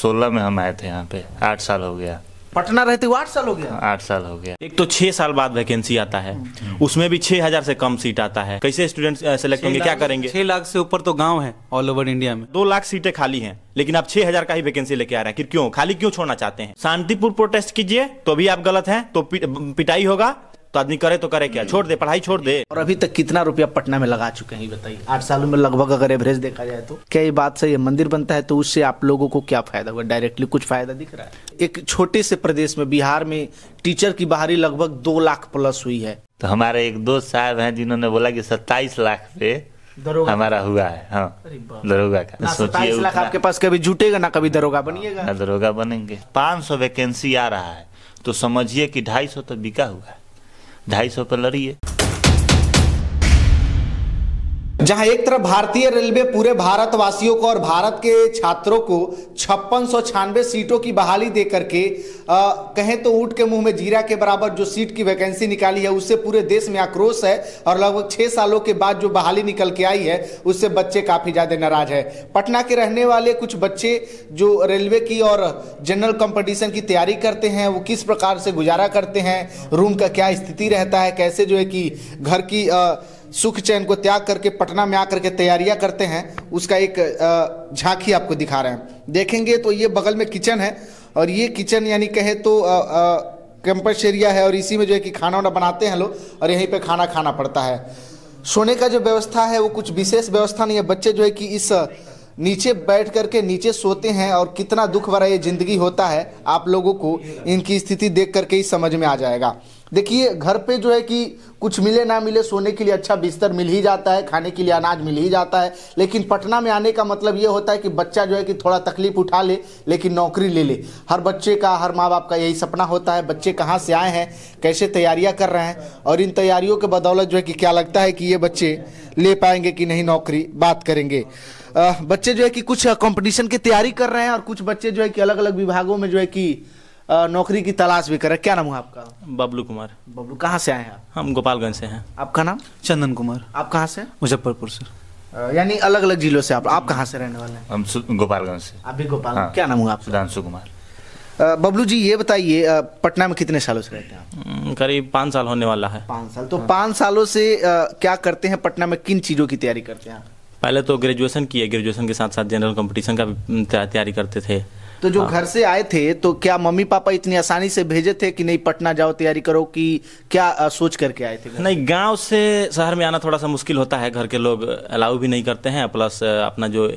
16 में हम आए थे यहाँ पे। 8 साल हो गया। पटना रहते हुए 8 साल हो गया। 8 साल हो गया। एक तो 6 साल बाद वैकेंसी आता है, उसमें भी 6000 से कम सीट आता है। कैसे स्टूडेंट सेलेक्ट होंगे, क्या करेंगे? 6 लाख से ऊपर तो गांव है ऑल ओवर इंडिया में। 2 लाख सीटें खाली हैं, लेकिन आप 6000 का ही वैकेंसी लेके आ रहे हैं। क्यों खाली क्यों छोड़ना चाहते हैं? शांतिपूर्ण प्रोटेस्ट कीजिए तो भी आप गलत हैं, तो पिटाई होगा तो आदमी करे तो करे क्या, छोड़ दे, पढ़ाई छोड़ दे। और अभी तक कितना रुपया पटना में लगा चुके हैं ये बताइए? 8 सालों में लगभग अगर एवरेज देखा जाए तो क्या ये बात सही है? मंदिर बनता है तो उससे आप लोगों को क्या फायदा हुआ? डायरेक्टली कुछ फायदा दिख रहा है? एक छोटे से प्रदेश में, बिहार में, टीचर की बहाली लगभग 2 लाख प्लस हुई है। तो हमारे एक दोस्त साहब हैं जिन्होंने बोला कि 27 लाख पे हमारा हुआ है। हाँ, दरोगा का। 27 लाख आपके पास कभी जुटेगा ना कभी दरोगा बनिएगा ना, दरोगा बनेंगे। 500 वैकेंसी आ रहा है तो समझिए कि 250 तो बिका हुआ है। 250 पे लड़िए। जहां एक तरफ भारतीय रेलवे पूरे भारतवासियों को और भारत के छात्रों को 5696 सीटों की बहाली दे करके कहें तो ऊंट के मुंह में जीरा के बराबर जो सीट की वैकेंसी निकाली है, उससे पूरे देश में आक्रोश है। और लगभग 6 सालों के बाद जो बहाली निकल के आई है उससे बच्चे काफी ज्यादा नाराज है। पटना के रहने वाले कुछ बच्चे जो रेलवे की और जनरल कंपटीशन की तैयारी करते हैं, वो किस प्रकार से गुजारा करते हैं, रूम का क्या स्थिति रहता है, कैसे जो है कि घर की सुख चैन को त्याग करके पटना में आकर के तैयारियां करते हैं, उसका एक झांकी आपको दिखा रहे हैं। देखेंगे तो ये बगल में किचन है और ये किचन यानी कहे तो कैंपस एरिया है और इसी में जो है कि खाना वाना बनाते हैं लोग और यहीं पे खाना खाना पड़ता है। सोने का जो व्यवस्था है वो कुछ विशेष व्यवस्था नहीं है। बच्चे जो है कि इस नीचे बैठ करके नीचे सोते हैं और कितना दुख भरा ये जिंदगी होता है, आप लोगों को इनकी स्थिति देख करके ही समझ में आ जाएगा। देखिए, घर पे जो है कि कुछ मिले ना मिले, सोने के लिए अच्छा बिस्तर मिल ही जाता है, खाने के लिए अनाज मिल ही जाता है, लेकिन पटना में आने का मतलब ये होता है कि बच्चा जो है कि थोड़ा तकलीफ उठा ले लेकिन नौकरी ले ले। हर बच्चे का, हर माँ बाप का यही सपना होता है। बच्चे कहाँ से आए हैं, कैसे तैयारियाँ कर रहे हैं और इन तैयारियों के बदौलत जो है कि क्या लगता है कि ये बच्चे ले पाएंगे कि नहीं नौकरी, बात करेंगे। बच्चे जो है कि कुछ कंपटीशन की तैयारी कर रहे हैं और कुछ बच्चे जो है कि अलग अलग विभागों में जो है कि नौकरी की तलाश भी कर रहे हैं। क्या नाम है आपका? बबलू कुमार। बबलू, कहाँ से आए हैं आप? हम गोपालगंज से हैं। आपका नाम? चंदन कुमार। आप कहाँ से? मुजफ्फरपुर से। यानी अलग अलग जिलों से आप कहाँ से रहने वाले हैं? हम गोपालगंज से। आप भी गोपाल? हाँ। क्या नाम हुआ आपका? सुधांशु कुमार। बबलू जी, ये बताइए पटना में कितने सालों से रहते हैं आप? करीब 5 साल होने वाला है। 5 साल। तो 5 सालों से क्या करते हैं पटना में, किन चीज़ों की तैयारी करते हैं आप? पहले तो ग्रेजुएशन किए, ग्रेजुएशन के साथ साथ जनरल कंपटीशन का भी तैयारी करते थे। तो जो घर से आए थे तो क्या मम्मी पापा इतनी आसानी से भेजे थे कि नहीं पटना जाओ तैयारी करो, कि क्या सोच करके आए थे? नहीं, गांव से शहर में आना थोड़ा सा मुश्किल होता है। घर के लोग अलाउ भी नहीं करते हैं, प्लस अपना जो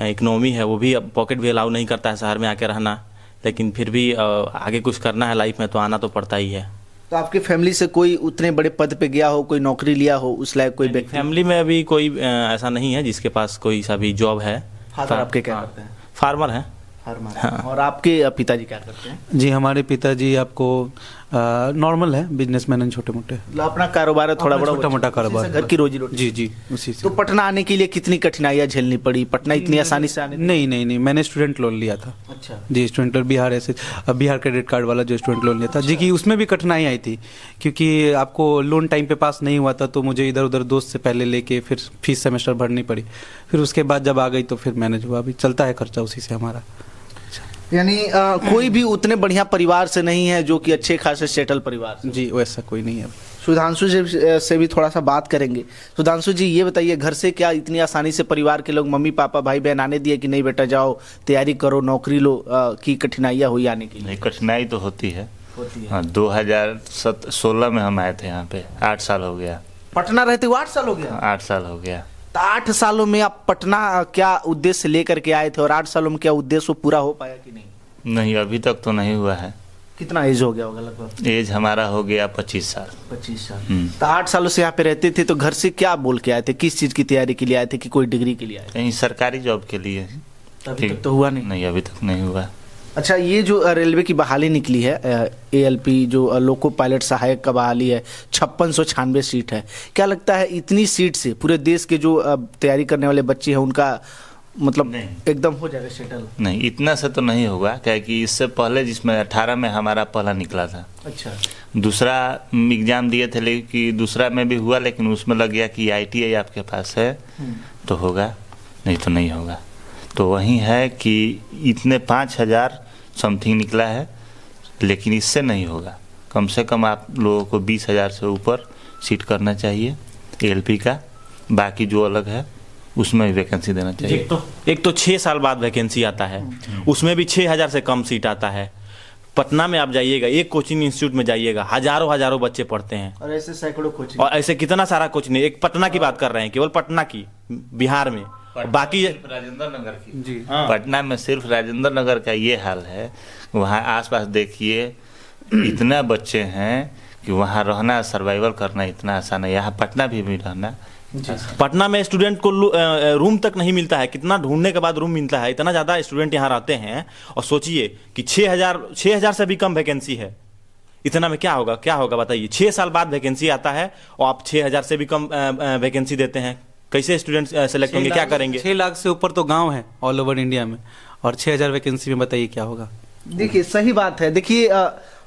इकोनॉमी है वो भी, पॉकेट भी अलाउ नहीं करता है शहर में आके रहना। लेकिन फिर भी आगे कुछ करना है लाइफ में तो आना तो पड़ता ही है। तो आपकी फैमिली से कोई उतने बड़े पद पे गया हो, कोई नौकरी लिया हो, उस लायक कोई व्यक्ति? फैमिली में अभी कोई ऐसा नहीं है जिसके पास कोई सा भी जॉब है। फादर आपके क्या करते हैं? फार्मर है। हाँ। और आपके पिताजी क्या करते हैं? जी, हमारे पिताजी आपको नॉर्मल है, बिजनेसमैन हैं, छोटे मोटे। अपना कारोबार है, थोड़ा बड़ा छोटा मोटा कारोबार, घर की रोजी रोटी। जी जी, उसी से। तो पटना आने के लिए कितनी कठिनाइयाँ झेलनी पड़ी? पटना इतनी आसानी से आने? नहीं, मैंने स्टूडेंट लोन लिया था। अच्छा जी, student loan, Bihar credit card वाला जो स्टूडेंट लोन लिया था जी, कि उसमें भी कठिनाई आई थी क्योंकि आपको लोन टाइम पे पास नहीं हुआ था, तो मुझे इधर उधर दोस्त से पहले लेके फिर फीस सेमेस्टर भरनी पड़ी। फिर उसके बाद जब आ गई तो फिर मैनेज हुआ। अभी चलता है खर्चा उसी से हमारा। यानी कोई भी उतने बढ़िया परिवार से नहीं है जो कि अच्छे खासे सेटल परिवार से? जी, वैसा कोई नहीं है। सुधांशु से भी थोड़ा सा बात करेंगे। सुधांशु जी, ये बताइए, घर से क्या इतनी आसानी से परिवार के लोग, मम्मी पापा भाई बहन आने दिए कि नहीं बेटा जाओ तैयारी करो, नौकरी लो, की कठिनाइयाँ हुई आने की? नहीं, कठिनाई तो होती है। हाँ, 2016 में हम आए थे यहाँ पे। 8 साल हो गया। पटना रहते हुए 8 साल हो गया? 8 साल हो गया। तो 8 सालों में आप पटना क्या उद्देश्य लेकर के आए थे और 8 सालों में क्या उद्देश्य पूरा हो पाया कि नहीं? नहीं, अभी तक तो नहीं हुआ है। कितना एज हो गया होगा लगभग? एज हमारा हो गया 25 साल। 25 साल। तो 8 सालों से यहाँ पे रहते थे, तो घर से क्या बोल के आए थे? किस चीज की तैयारी के लिए आए थे कि कोई डिग्री के लिए आए थे? कहीं सरकारी जॉब के लिए। अभी तक तो हुआ नहीं? नहीं, अभी तक नहीं हुआ। अच्छा, ये जो रेलवे की बहाली निकली है, ALP जो लोको पायलट सहायक का बहाली है, 5696 सीट है, क्या लगता है इतनी सीट से पूरे देश के जो तैयारी करने वाले बच्चे हैं उनका मतलब एकदम हो जाएगा सेटल? नहीं, इतना से तो नहीं होगा, क्योंकि इससे पहले जिसमें 18 में हमारा पहला निकला था। अच्छा। दूसरा एग्जाम दिए थे, लेकिन दूसरा में भी हुआ, लेकिन उसमें लग गया कि ITI आपके पास है तो होगा, नहीं तो नहीं होगा। तो वही है कि इतने 5,000 समथिंग निकला है, लेकिन इससे नहीं होगा। कम से कम आप लोगों को 20,000 से ऊपर सीट करना चाहिए एलपी का, बाकी जो अलग है उसमें भी वैकेंसी देना चाहिए। एक तो 6 साल बाद वैकेंसी आता है, उसमें भी 6,000 से कम सीट आता है। पटना में आप जाइएगा, एक कोचिंग इंस्टीट्यूट में जाइएगा, हजारों बच्चे पढ़ते हैं, और ऐसे सैकड़ों कोचिंग, और ऐसे कितना सारा कोचिंग। एक पटना की बात कर रहे हैं, केवल पटना की, बिहार में, बाकी राजेंद्र नगर की जी हाँ। पटना में सिर्फ राजेंद्र नगर का ये हाल है। वहाँ आसपास देखिए इतना बच्चे हैं कि वहाँ रहना, सर्वाइवल करना इतना आसान है। यहाँ पटना भी रहना, पटना में स्टूडेंट को रूम तक नहीं मिलता है, कितना ढूंढने के बाद रूम मिलता है, इतना ज़्यादा स्टूडेंट यहाँ रहते हैं। और सोचिए कि 6,000 से भी कम वैकेंसी है, इतना में क्या होगा बताइए। 6 साल बाद वैकेंसी आता है और आप 6,000 से भी कम वैकेंसी देते हैं, कैसे स्टूडेंट सेलेक्ट होंगे, क्या करेंगे? 6 लाख से ऊपर तो गांव है ऑल ओवर इंडिया में, और 6,000 वैकेंसी में बताइए क्या होगा। देखिए सही बात है। देखिए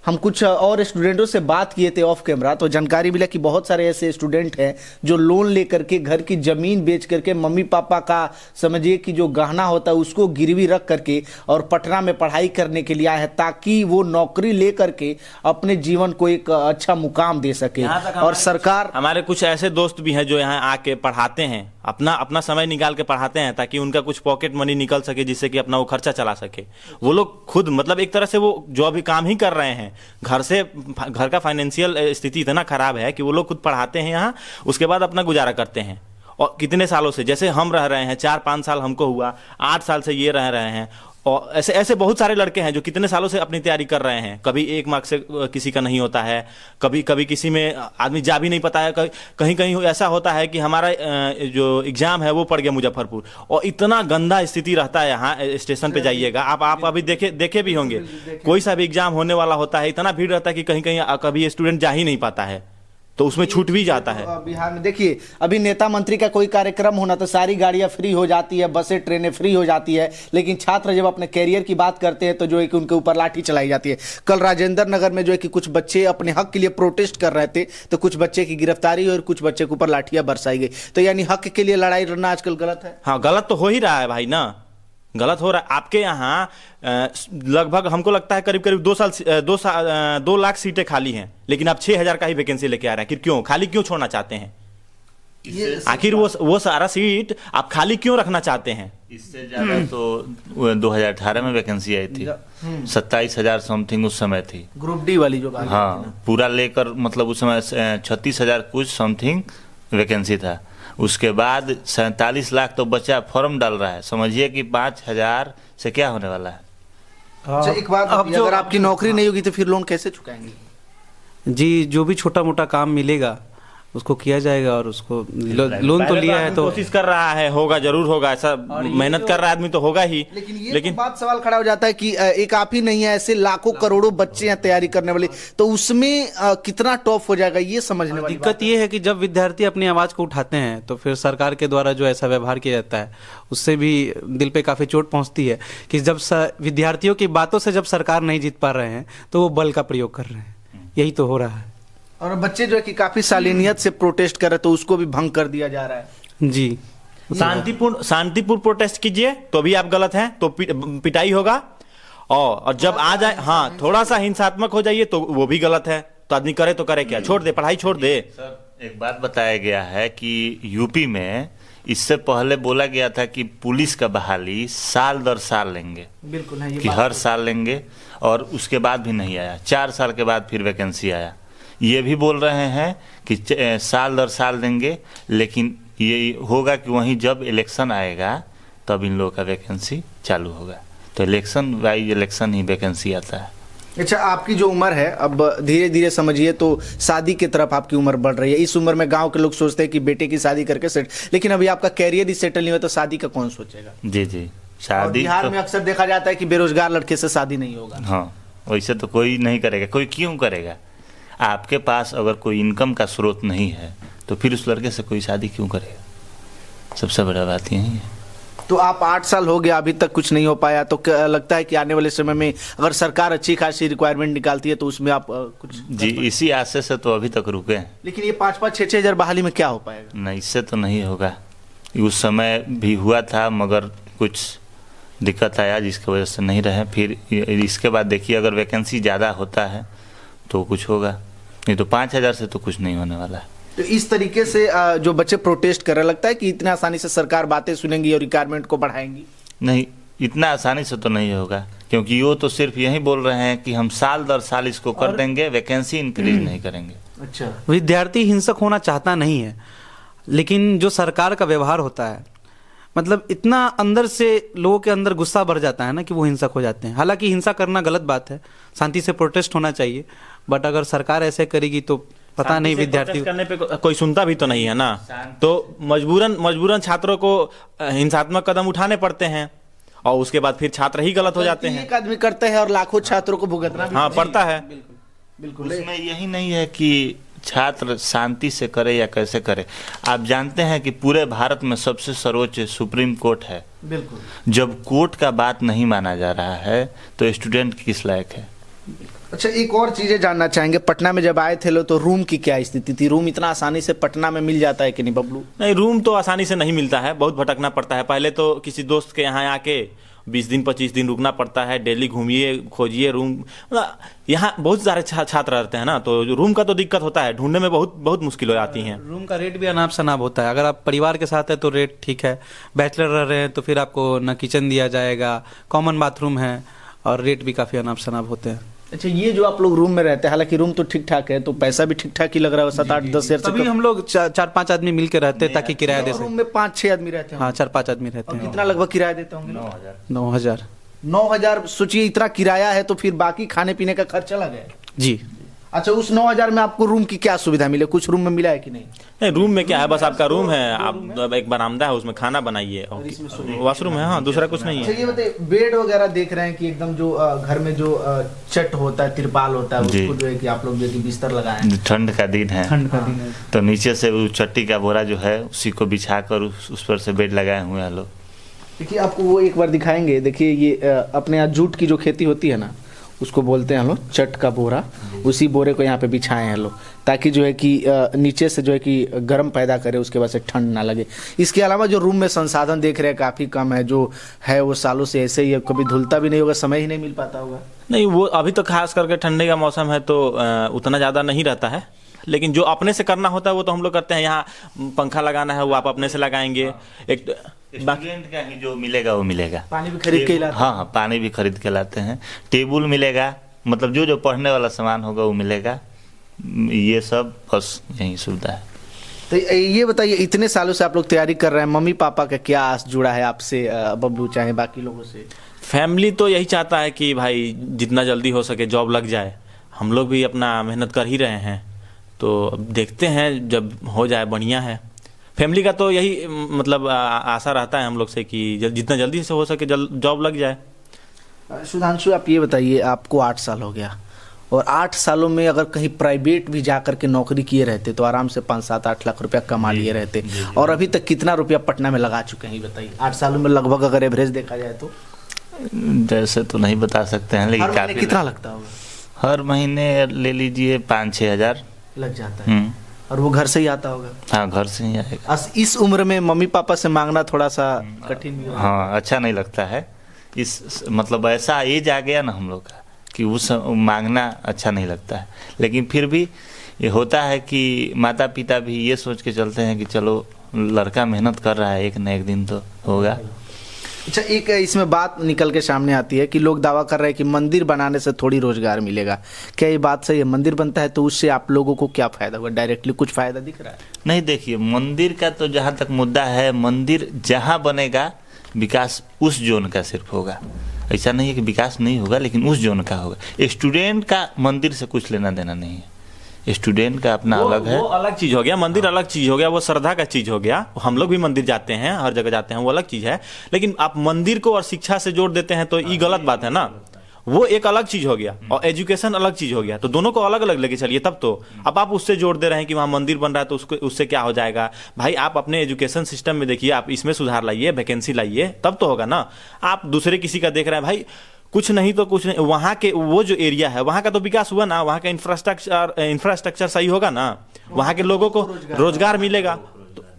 हम कुछ और स्टूडेंटों से बात किए थे ऑफ कैमरा, तो जानकारी मिला कि बहुत सारे ऐसे स्टूडेंट हैं जो लोन लेकर के घर की जमीन बेच करके, मम्मी पापा का समझिए कि जो गहना होता है उसको गिरवी रख करके और पटना में पढ़ाई करने के लिए आए हैं, ताकि वो नौकरी ले करके अपने जीवन को एक अच्छा मुकाम दे सके। और सरकार, हमारे कुछ ऐसे दोस्त भी हैं जो यहाँ आके पढ़ाते हैं, अपना समय निकाल के पढ़ाते हैं, ताकि उनका कुछ पॉकेट मनी निकल सके, जिससे कि अपना वो खर्चा चला सके। वो लोग खुद मतलब एक तरह से वो जो अभी काम ही कर रहे हैं, घर का फाइनेंशियल स्थिति इतना खराब है कि वो लोग खुद पढ़ाते हैं यहाँ, उसके बाद अपना गुजारा करते हैं। और कितने सालों से, जैसे हम रह रहे हैं, 4-5 साल हमको हुआ, 8 साल से ये रह रहे हैं, और ऐसे बहुत सारे लड़के हैं जो कितने सालों से अपनी तैयारी कर रहे हैं। कभी 1 मार्क्स से किसी का नहीं होता है, कभी किसी में आदमी जा भी नहीं पाता है, कहीं ऐसा होता है कि हमारा जो एग्जाम है वो पड़ गया मुजफ्फरपुर, और इतना गंदा स्थिति रहता है यहाँ। स्टेशन पे जाइएगा आप अभी देखे भी होंगे, कोई सा भी एग्जाम होने वाला होता है, इतना भीड़ रहता है कि कहीं कभी स्टूडेंट जा ही नहीं पाता है, तो उसमें छूट भी जाता है। बिहार में देखिए अभी नेता मंत्री का कोई कार्यक्रम होना तो सारी गाड़ियां फ्री हो जाती है, बसें ट्रेनें फ्री हो जाती है, लेकिन छात्र जब अपने कैरियर की बात करते हैं तो जो है कि उनके ऊपर लाठी चलाई जाती है। कल राजेंद्र नगर में जो है कि कुछ बच्चे अपने हक के लिए प्रोटेस्ट कर रहे थे, तो कुछ बच्चे की गिरफ्तारी और कुछ बच्चे के ऊपर लाठियां बरसाई गई। तो यानी हक के लिए लड़ाई लड़ना आजकल गलत है। हाँ, गलत तो हो ही रहा है भाई ना, गलत हो रहा है। आपके यहाँ लगभग हमको लगता है करीब 2 लाख सीटें खाली हैं, लेकिन आप 6,000 का ही वैकेंसी लेके आ रहे हैं। क्यों खाली क्यों छोड़ना चाहते हैं? आखिर वो सारा सीट आप खाली क्यों रखना चाहते हैं? इससे ज्यादा तो 2018 में वैकेंसी आई थी, 27,000 समथिंग उस समय थी, ग्रुप डी वाली जो बात। हाँ, पूरा लेकर मतलब उस समय 36,000 कुछ समथिंग वैकेंसी था। उसके बाद 47 लाख तो बच्चा फॉर्म डाल रहा है। समझिए कि 5,000 से क्या होने वाला है। अच्छा एक बात, अगर आपकी नौकरी नहीं होगी तो फिर लोन कैसे चुकाएंगे? जी, जो भी छोटा मोटा काम मिलेगा उसको किया जाएगा, और उसको लोन तो लिया है तो कोशिश कर रहा है, होगा जरूर होगा, ऐसा मेहनत कर रहा है आदमी तो होगा ही। लेकिन तो बात सवाल खड़ा हो जाता है कि एक आप ही नहीं है, ऐसे लाखों करोड़ों बच्चे हैं तैयारी करने वाले, तो उसमें कितना टॉप हो जाएगा ये समझने वाली दिक्कत ये है कि जब विद्यार्थी अपनी आवाज को उठाते हैं तो फिर सरकार के द्वारा जो ऐसा व्यवहार किया जाता है उससे भी दिल पे काफी चोट पहुंचती है कि जब विद्यार्थियों की बातों से जब सरकार नहीं जीत पा रहे हैं तो वो बल का प्रयोग कर रहे हैं। यही तो हो रहा है। और बच्चे जो है कि काफी सालिनियत से प्रोटेस्ट कर रहे तो उसको भी भंग कर दिया जा रहा है। जी, शांतिपूर्ण प्रोटेस्ट कीजिए तो भी आप गलत हैं, तो पिटाई होगा। और जब आ जाए, हाँ, थोड़ा सा हिंसात्मक हो जाइए तो वो भी गलत है। तो आदमी करे तो करे क्या, छोड़ दे, पढ़ाई छोड़ दे। सर एक बात बताया गया है कि यूपी में इससे पहले बोला गया था कि पुलिस का बहाली साल दर साल लेंगे, बिल्कुल है, कि हर साल लेंगे, और उसके बाद भी नहीं आया। 4 साल के बाद फिर वैकेंसी आया। ये भी बोल रहे हैं कि साल दर साल देंगे, लेकिन ये होगा कि वहीं जब इलेक्शन आएगा तब इन लोगों का वैकेंसी चालू होगा। तो इलेक्शन वाइज इलेक्शन ही वैकेंसी आता है। अच्छा, आपकी जो उम्र है अब धीरे धीरे समझिए तो शादी की तरफ आपकी उम्र बढ़ रही है। इस उम्र में गांव के लोग सोचते हैं कि बेटे की शादी करके सेट, लेकिन अभी आपका कैरियर ही सेटल नहीं हुआ तो शादी का कौन सोचेगा? जी जी, शादी बिहार में अक्सर देखा जाता है कि बेरोजगार लड़के से शादी नहीं होगा। हाँ, वैसे तो कोई नहीं करेगा। कोई क्यों करेगा? आपके पास अगर कोई इनकम का स्रोत नहीं है तो फिर उस लड़के से कोई शादी क्यों करेगा? सबसे बड़ा बात यही है। तो आप 8 साल हो गया, अभी तक कुछ नहीं हो पाया, तो लगता है कि आने वाले समय में अगर सरकार अच्छी खासी रिक्वायरमेंट निकालती है तो उसमें आप कुछ? जी, इसी आशय से तो अभी तक रुके हैं। लेकिन ये 5-5, 6-6 हजार बहाली में क्या हो पाएगा? नहीं, इससे तो नहीं होगा। उस समय भी हुआ था मगर कुछ दिक्कत आया जिसकी वजह से नहीं रहे। फिर इसके बाद देखिए अगर वैकेंसी ज़्यादा होता है तो कुछ होगा, नहीं तो 5,000 से तो कुछ नहीं होने वाला है। तो इस तरीके से जो बच्चे प्रोटेस्ट कर रहे, लगता है कि इतना आसानी से सरकार बातें सुनेंगी और रिक्वायरमेंट को बढ़ाएंगी? नहीं, इतना आसानी से तो नहीं होगा, क्योंकि वो तो सिर्फ यही बोल रहे हैं कि हम साल दर साल इसको कर देंगे, वैकेंसी इंक्रीज नहीं करेंगे। अच्छा, विद्यार्थी हिंसक होना चाहता नहीं है, लेकिन जो सरकार का व्यवहार होता है, मतलब इतना अंदर से लोगों के अंदर गुस्सा भर जाता है ना कि वो हिंसक हो जाते हैं। हालांकि हिंसा करना गलत बात है, शांति से प्रोटेस्ट होना चाहिए, बट अगर सरकार ऐसे करेगी तो पता नहीं विद्यार्थी करने पे कोई सुनता भी तो नहीं है ना, तो मजबूरन छात्रों को हिंसात्मक कदम उठाने पड़ते हैं और उसके बाद फिर छात्र ही गलत हो जाते हैं। एक आदमी करते हैं और लाखों छात्रों को भुगतना भी पड़ता है। बिल्कुल। उसमें यही नहीं है कि छात्र शांति से करे या कैसे करे। आप जानते हैं कि पूरे भारत में सबसे सर्वोच्च सुप्रीम कोर्ट है। बिल्कुल। जब कोर्ट का बात नहीं माना जा रहा है तो स्टूडेंट किस लायक है? अच्छा, एक और चीजें जानना चाहेंगे, पटना में जब आए थे लोग तो रूम की क्या स्थिति थी? रूम इतना आसानी से पटना में मिल जाता है कि नहीं बबलू? नहीं, रूम तो आसानी से नहीं मिलता है, बहुत भटकना पड़ता है। पहले तो किसी दोस्त के यहाँ आके 20 दिन 25 दिन रुकना पड़ता है, डेली घूमिए खोजिए रूम। मतलब यहाँ बहुत सारे छात्र रहते हैं ना, तो रूम का तो दिक्कत होता है, ढूंढने में बहुत मुश्किल हो जाती हैं। रूम का रेट भी अनाप शनाप होता है। अगर आप परिवार के साथ है तो रेट ठीक है, बैचलर रह रहे हैं तो फिर आपको न किचन दिया जाएगा, कॉमन बाथरूम है, और रेट भी काफ़ी अनाप शनाप होते हैं। अच्छा, ये जो आप लोग रूम में रहते हैं, हालांकि रूम तो ठीक ठाक है, तो पैसा भी ठीक ठाक ही लग रहा है, 7-8-10 हज़ार तभी हम लोग 4-5 आदमी मिलकर रहते हैं ताकि किराया दे सकें। रूम में 5-6 आदमी रहते हैं? हाँ, 4-5 आदमी रहते हैं। कितना लगभग किराया देते होंगे? 9,000। 9,000। सोचिए इतना किराया है तो फिर बाकी खाने पीने का खर्चा लगा है जी। अच्छा, उस 9,000 में आपको रूम की क्या सुविधा मिले? कुछ रूम में मिला है कि नहीं? नहीं, रूम में क्या है, बस आपका रूम है, आप एक बरामदा है, उसमें खाना बनाइए और वॉशरूम है। हाँ, दूसरा कुछ नहीं है। अच्छा, ये बताइए, बेड वगैरह देख रहे हैं कि एकदम जो घर में जो चट होता है, तिरपाल होता है, उसको जो है कि आप लोग जो है कि बिस्तर लगाए हैं। ठंड का दिन है, ठंड का दिन है, तो नीचे से वो चट्टी का बोरा जो है उसी को बिछा कर उस पर से बेड लगाए हुए हैं लोग। देखिए, आपको वो एक बार दिखाएंगे। देखिए, ये अपने यहाँ जूट की जो खेती होती है ना, उसको बोलते हैं हम लोग चट का बोरा। उसी बोरे को यहाँ पे बिछाए हैं लोग, ताकि जो है कि नीचे से जो है कि गर्म पैदा करे, उसके बाद से ठंड ना लगे। इसके अलावा जो रूम में संसाधन देख रहे हैं काफ़ी कम है, जो है वो सालों से ऐसे ही है, कभी धुलता भी नहीं होगा, समय ही नहीं मिल पाता होगा। नहीं, वो अभी तो खास करके ठंडे का मौसम है तो उतना ज़्यादा नहीं रहता है, लेकिन जो अपने से करना होता है वो तो हम लोग करते हैं। यहाँ पंखा लगाना है वो आप अपने से लगाएंगे। एक स्टूडेंट का ही जो मिलेगा वो मिलेगा। पानी भी खरीद के लाते हैं? हाँ, पानी भी खरीद के लाते हैं। टेबल मिलेगा, मतलब जो पढ़ने वाला सामान होगा वो मिलेगा। ये सब बस यही सुविधा है। तो ये बताइए, इतने सालों से आप लोग तैयारी कर रहे हैं, मम्मी पापा का क्या आस जुड़ा है आपसे बबलू, चाहे बाकी लोगों से? फैमिली तो यही चाहता है कि भाई जितना जल्दी हो सके जॉब लग जाए। हम लोग भी अपना मेहनत कर ही रहे हैं, तो अब देखते हैं जब हो जाए बढ़िया है। फैमिली का तो यही मतलब आशा रहता है हम लोग से कि जितना जल्दी से हो सके जॉब लग जाए। सुधांशु, आप ये बताइए, आपको 8 साल हो गया, और 8 सालों में अगर कहीं प्राइवेट भी जा करके नौकरी किए रहते तो आराम से 5-7-8 लाख रुपया कमा लिए रहते, और अभी तक कितना रुपया पटना में लगा चुके हैं, बताइए 8 सालों में लगभग, अगर एवरेज देखा जाए तो? जैसे तो नहीं बता सकते हैं, लेकिन काफी कितना लगता होगा? हर महीने ले लीजिए 5-6 हज़ार लग जाता है। और वो घर से ही आता होगा? हाँ, घर से ही आएगा। इस उम्र में मम्मी पापा से मांगना थोड़ा सा कठिन भी होगा। हाँ, अच्छा नहीं लगता है। इस मतलब ऐसा एज आ गया ना हम लोग का कि उस मांगना अच्छा नहीं लगता है, लेकिन फिर भी ये होता है कि माता पिता भी ये सोच के चलते हैं कि चलो लड़का मेहनत कर रहा है, एक न एक दिन तो होगा। अच्छा, एक इसमें बात निकल के सामने आती है कि लोग दावा कर रहे हैं कि मंदिर बनाने से थोड़ी रोजगार मिलेगा। क्या ये बात सही है? मंदिर बनता है तो उससे आप लोगों को क्या फायदा होगा? डायरेक्टली कुछ फायदा दिख रहा है? नहीं, देखिए, मंदिर का तो जहाँ तक मुद्दा है, मंदिर जहाँ बनेगा विकास उस जोन का सिर्फ होगा। ऐसा नहीं है कि विकास नहीं होगा, लेकिन उस जोन का होगा। स्टूडेंट का मंदिर से कुछ लेना देना नहीं है। स्टूडेंट का अपना अलग है, वो अलग चीज हो गया। मंदिर अलग चीज हो गया, वो श्रद्धा का चीज हो गया। हम लोग भी मंदिर जाते हैं, हर जगह जाते हैं, वो अलग चीज है। लेकिन आप मंदिर को और शिक्षा से जोड़ देते हैं तो ये गलत बात है ना। वो एक अलग चीज हो गया और एजुकेशन अलग चीज हो गया, तो दोनों को अलग अलग लेके चलिए तब तो। अब आप उससे जोड़ दे रहे हैं कि वहाँ मंदिर बन रहा है तो उसको उससे क्या हो जाएगा? भाई आप अपने एजुकेशन सिस्टम में देखिए, आप इसमें सुधार लाइए, वैकेंसी लाइए, तब तो होगा ना। आप दूसरे किसी का देख रहे हैं, भाई कुछ नहीं तो कुछ नहीं, वहाँ के वो जो एरिया है वहाँ का तो विकास हुआ ना, वहाँ का इंफ्रास्ट्रक्चर सही होगा ना, वहाँ के लोगों को रोजगार मिलेगा,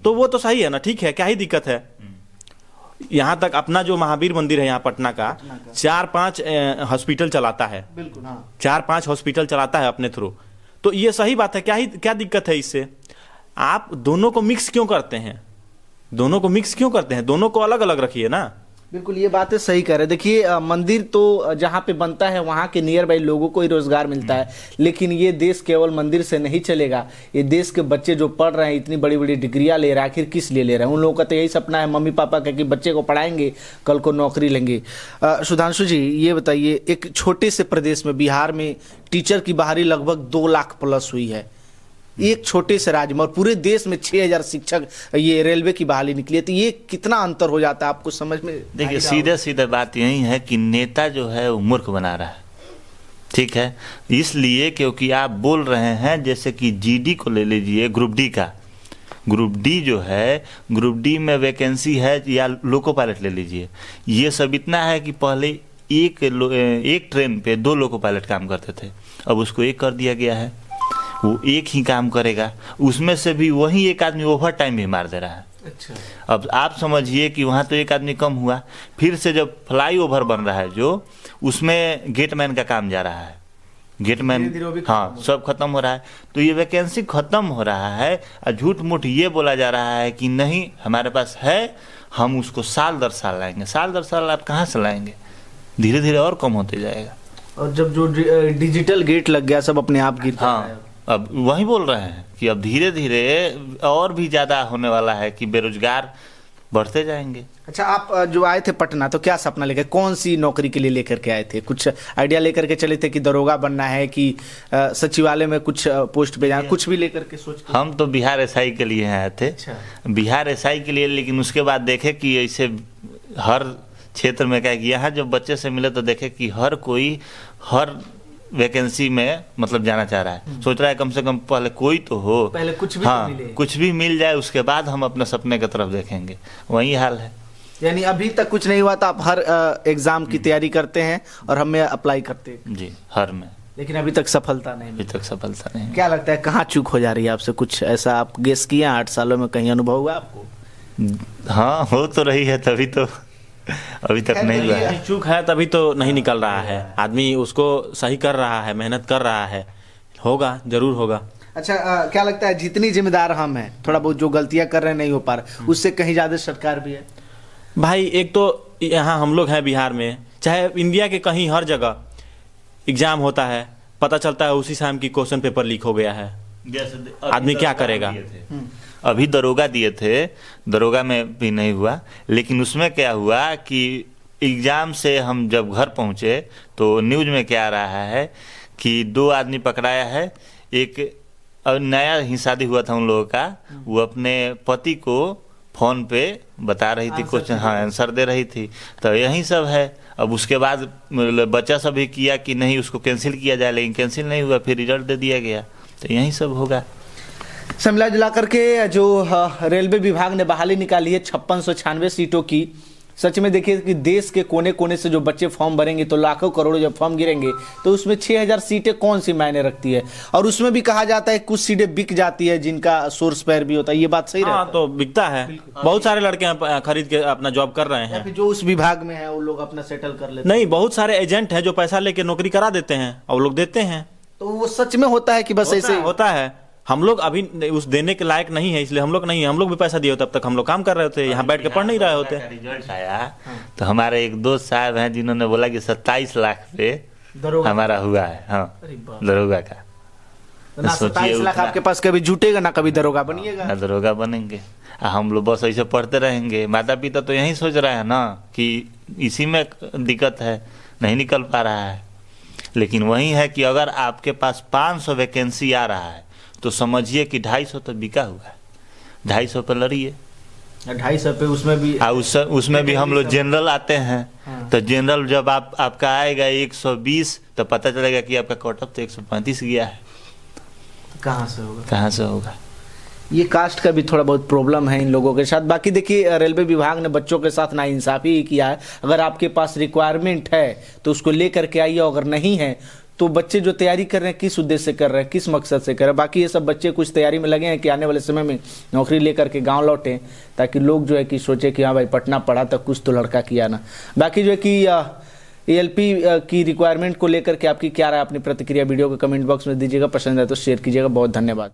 तो वो तो सही है ना, ठीक है, क्या ही दिक्कत है। यहाँ तक अपना जो महावीर मंदिर है यहाँ पटना का 4-5 हॉस्पिटल चलाता है। बिल्कुल, हाँ। 4-5 हॉस्पिटल चलाता है अपने थ्रू। तो ये सही बात है, क्या दिक्कत है इससे? आप दोनों को मिक्स क्यों करते हैं? दोनों को अलग अलग रखिए ना। बिल्कुल, ये बातें सही कह रहे। देखिए, मंदिर तो जहाँ पे बनता है वहाँ के नियर बाई लोगों को ही रोजगार मिलता है, लेकिन ये देश केवल मंदिर से नहीं चलेगा। ये देश के बच्चे जो पढ़ रहे हैं, इतनी बड़ी बड़ी डिग्रियां ले रहे हैं, आखिर किस लिए ले रहे हैं? उन लोगों का तो यही सपना है, मम्मी पापा का, कि बच्चे को पढ़ाएंगे, कल को नौकरी लेंगे। सुधांशु जी, ये बताइए, एक छोटे से प्रदेश में, बिहार में, टीचर की बहाली लगभग 2 लाख प्लस हुई है, एक छोटे से राज्य में, और पूरे देश में 6000 शिक्षक ये रेलवे की बहाली निकली है। तो ये कितना अंतर हो जाता है आपको समझ में? देखिए, सीधे बात यही है कि नेता जो है वो मूर्ख बना रहा है, ठीक है। इसलिए क्योंकि आप बोल रहे हैं, जैसे कि जीडी को ले लीजिए, ग्रुप डी का, ग्रुप डी जो है, ग्रुप डी में वैकेंसी है, या लोको पायलट ले लीजिए, ये सब इतना है कि पहले एक ट्रेन पे 2 लोको पायलट काम करते थे, अब उसको 1 कर दिया गया है, वो 1 ही काम करेगा, उसमें से भी वही एक आदमी ओवर टाइम भी मार दे रहा है। अच्छा। अब आप समझिए कि वहाँ तो 1 आदमी कम हुआ, फिर से जब फ्लाई ओवर बन रहा है जो, उसमें गेटमैन का काम जा रहा है, गेटमैन, हाँ, सब खत्म हो रहा है। तो ये वैकेंसी खत्म हो रहा है, और झूठ मूठ ये बोला जा रहा है कि नहीं हमारे पास है, हम उसको साल दर साल लाएंगे। साल दर साल आप कहाँ से लाएंगे? धीरे धीरे और कम होते जाएगा। और जब जो डिजिटल गेट लग गया, सब अपने आप गिरता है। हाँ, अब वही बोल रहे हैं कि अब धीरे धीरे और भी ज्यादा होने वाला है कि बेरोजगार बढ़ते जाएंगे। अच्छा, आप जो आए थे पटना, तो क्या सपना लेकर, कौन सी नौकरी के लिए लेकर के आए थे? कुछ आइडिया लेकर के चले थे कि दरोगा बनना है, कि सचिवालय में कुछ पोस्ट पे जाना, कुछ भी लेकर के सोच? हम तो बिहार एसआई के लिए आए थे। अच्छा। बिहार एसआई के लिए, लेकिन उसके बाद देखे कि ऐसे हर क्षेत्र में क्या है कि यहाँ जब बच्चे से मिले तो देखे कि हर कोई हर वैकेंसी में मतलब जाना चाह रहा है, सोच रहा है कम से कम पहले कोई तो हो, पहले कुछ भी हाँ, तो मिले। कुछ भी मिल जाए, उसके बाद हम अपने सपने की तरफ देखेंगे। वही हाल है। यानी अभी तक कुछ नहीं हुआ, तो आप हर एग्जाम की तैयारी करते हैं और हमें अप्लाई करते हैं? जी, हर में। लेकिन अभी तक सफलता नहीं? अभी तक सफलता नहीं। क्या लगता है कहाँ चूक हो जा रही है आपसे? कुछ ऐसा आप गेस किया 8 सालों में, कहीं अनुभव हुआ आपको? हाँ, हो तो रही है, तभी तो अभी तक नहीं हुआ है। चूक है तभी तो नहीं निकल रहा है, आदमी उसको सही कर रहा है, मेहनत कर रहा है, होगा, जरूर होगा। अच्छा, क्या लगता है जितनी जिम्मेदार हम हैं, थोड़ा बहुत जो गलतियां कर रहे हैं नहीं हो पा रहा, उससे कहीं ज्यादा सरकार भी है? भाई, एक तो यहाँ हम लोग हैं बिहार में, चाहे इंडिया के कहीं हर जगह एग्जाम होता है, पता चलता है उसी शाम की क्वेश्चन पेपर लीक हो गया है, आदमी क्या करेगा? अभी दरोगा दिए थे, दरोगा में भी नहीं हुआ, लेकिन उसमें क्या हुआ कि एग्जाम से हम जब घर पहुंचे तो न्यूज में क्या आ रहा है कि 2 आदमी पकड़ाया है। एक नया ही शादी हुआ था उन लोगों का, वो अपने पति को फोन पे बता रही थी क्वेश्चन, हाँ, आंसर दे रही थी। तो यही सब है। अब उसके बाद बच्चा सब भी किया कि नहीं उसको कैंसिल किया जाए, लेकिन कैंसिल नहीं हुआ, फिर रिजल्ट दे दिया गया। तो यही सब होगा। मिला जुला करके जो रेलवे विभाग ने बहाली निकाली है 5696 सीटों की, सच में देखिए कि देश के कोने कोने से जो बच्चे फॉर्म भरेंगे तो लाखों करोड़ों जब फॉर्म गिरेंगे तो उसमें 6000 सीटें कौन सी मायने रखती है। और उसमें भी कहा जाता है कुछ सीटें बिक जाती है जिनका सोर्स पैर भी होता है, ये बात सही रहता है? तो बिकता है, बहुत सारे लड़के खरीद के अपना जॉब कर रहे हैं। जो उस विभाग में है वो लोग अपना सेटल कर लेते नहीं, बहुत सारे एजेंट हैं जो पैसा लेके नौकरी करा देते हैं और लोग देते हैं। तो वो सच में होता है कि बस ऐसे होता है? हम लोग अभी उस देने के लायक नहीं है, इसलिए हम लोग नहीं, हम लोग भी पैसा दिए, तब तक हम लोग काम कर रहे होते, यहाँ बैठ के पढ़ नहीं रहे होते। रिजल्ट आया तो हमारे एक दोस्त साहब हैं जिन्होंने बोला कि 27 लाख पे हमारा हुआ है, हाँ, दरोगा का। ना 27 लाख आपके पास कभी जुटेगा ना कभी दरोगा बनिएगा, ना दरोगा बनेंगे। हम लोग बस ऐसे पढ़ते रहेंगे। माता पिता तो यही सोच रहे हैं ना कि इसी में दिक्कत है, नहीं निकल पा रहा है। लेकिन वही है कि अगर आपके पास 500 वैकेंसी आ रहा है तो समझिए कि 250 तो बिका हुआ है। 250 पे लड़िए, 250 पे उसमें भी हम लोग जनरल आते हैं। हाँ। तो जनरल जब आपका आएगा 120 तो पता चलेगा कि आपका कट ऑफ तो 135 गया है। कहाँ से होगा? ये कास्ट का भी थोड़ा बहुत प्रॉब्लम है इन लोगों के साथ। बाकी देखिए रेलवे विभाग ने बच्चों के साथ नाइंसाफी ही किया है। अगर आपके पास रिक्वायरमेंट है तो उसको लेकर के आइए, अगर नहीं है तो बच्चे जो तैयारी कर रहे हैं किस उद्देश्य से कर रहे हैं, किस मकसद से कर रहे हैं। बाकी ये सब बच्चे कुछ तैयारी में लगे हैं कि आने वाले समय में नौकरी लेकर के गांव लौटें, ताकि लोग जो है कि सोचे कि हाँ भाई पटना पढ़ा तक कुछ तो लड़का किया ना। बाकी जो है कि ALP की रिक्वायरमेंट को लेकर के आपकी क्या राय, अपनी प्रतिक्रिया वीडियो के कमेंट बॉक्स में दीजिएगा। पसंद है तो शेयर कीजिएगा। बहुत धन्यवाद।